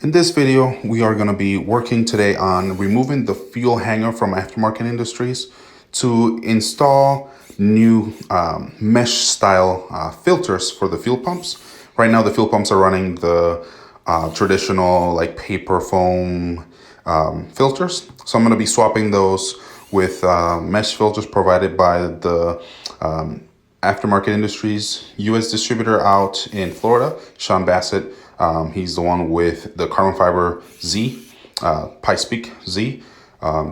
In this video, we are going to be working today on removing the fuel hanger from Aftermarket Industries to install new mesh style filters for the fuel pumps. Right now, the fuel pumps are running the traditional like paper foam filters. So I'm going to be swapping those with mesh filters provided by the Aftermarket Industries US distributor out in Florida, Sean Bassett. He's the one with the carbon fiber Z, Pikespeak Z.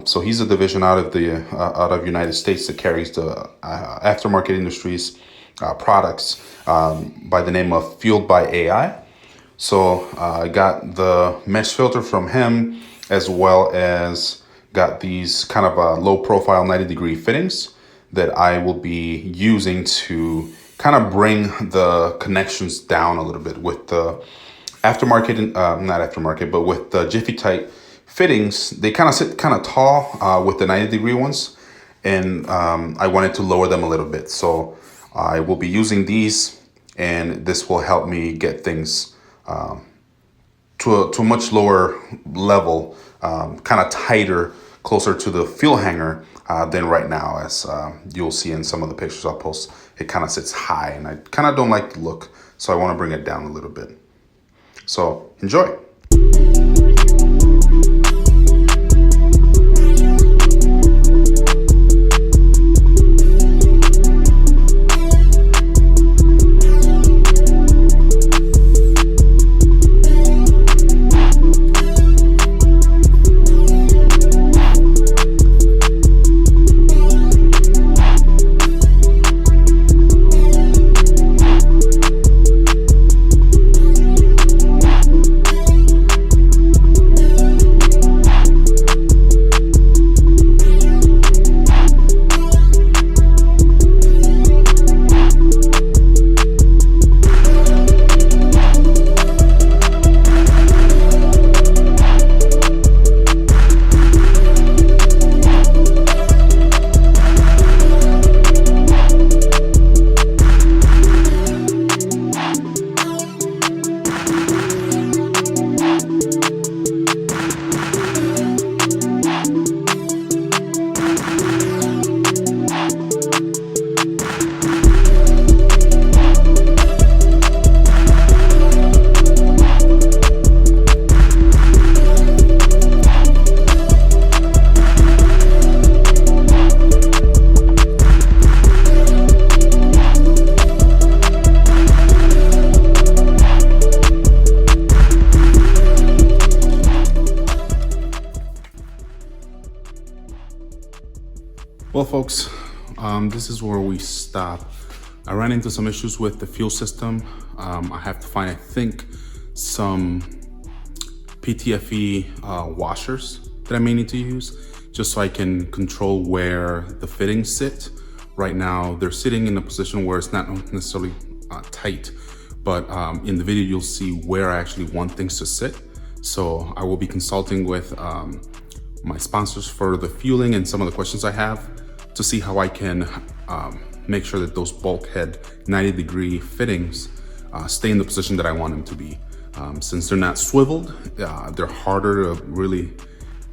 So he's a division out of United States that carries the Aftermarket Industries products by the name of FueledbyAI. So I got the mesh filter from him, as well as got these kind of low profile 90-degree fittings that I will be using to kind of bring the connections down a little bit with the aftermarket, not aftermarket, but with the JiffyTite fittings. They kind of sit kind of tall with the 90-degree ones, and I wanted to lower them a little bit. So I will be using these, and this will help me get things to a much lower level, kind of tighter, closer to the fuel hanger than right now. As you'll see in some of the pictures I'll post, it kind of sits high, and I kind of don't like the look, so I want to bring it down a little bit. So enjoy. Well, folks, this is where we stop. I ran into some issues with the fuel system. I have to find, I think, some PTFE washers that I may need to use just so I can control where the fittings sit. Right now, they're sitting in a position where it's not necessarily tight, but in the video, you'll see where I actually want things to sit. So I will be consulting with my sponsors for the fueling and some of the questions I have to see how I can make sure that those bulkhead 90-degree fittings stay in the position that I want them to be. Since they're not swiveled, they're harder to really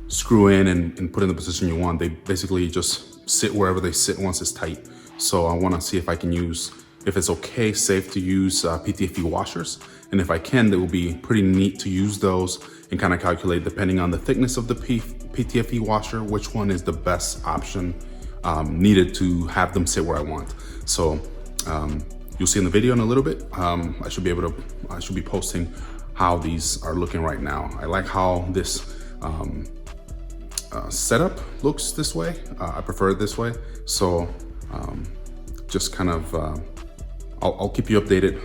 screw in and put in the position you want. They basically just sit wherever they sit once it's tight. So I want to see if I can use, if it's okay, safe to use PTFE washers. And if I can, it will be pretty neat to use those and kind of calculate, depending on the thickness of the PTFE washer, which one is the best option needed to have them sit where I want. So you'll see in the video in a little bit. I should be posting how these are looking right now. I like how this setup looks this way. I prefer it this way. So just kind of, I'll keep you updated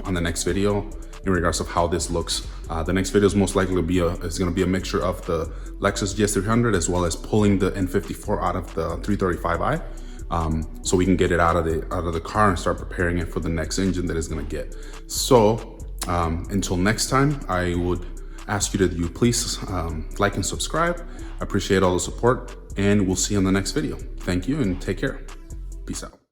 on the next video in regards of how this looks. The next video is most likely going to be a mixture of the Lexus GS300 as well as pulling the N54 out of the 335i, so we can get it out of the car and start preparing it for the next engine that it's going to get. So until next time, I would ask you to please like and subscribe. I appreciate all the support, and we'll see you on the next video. Thank you and take care. Peace out.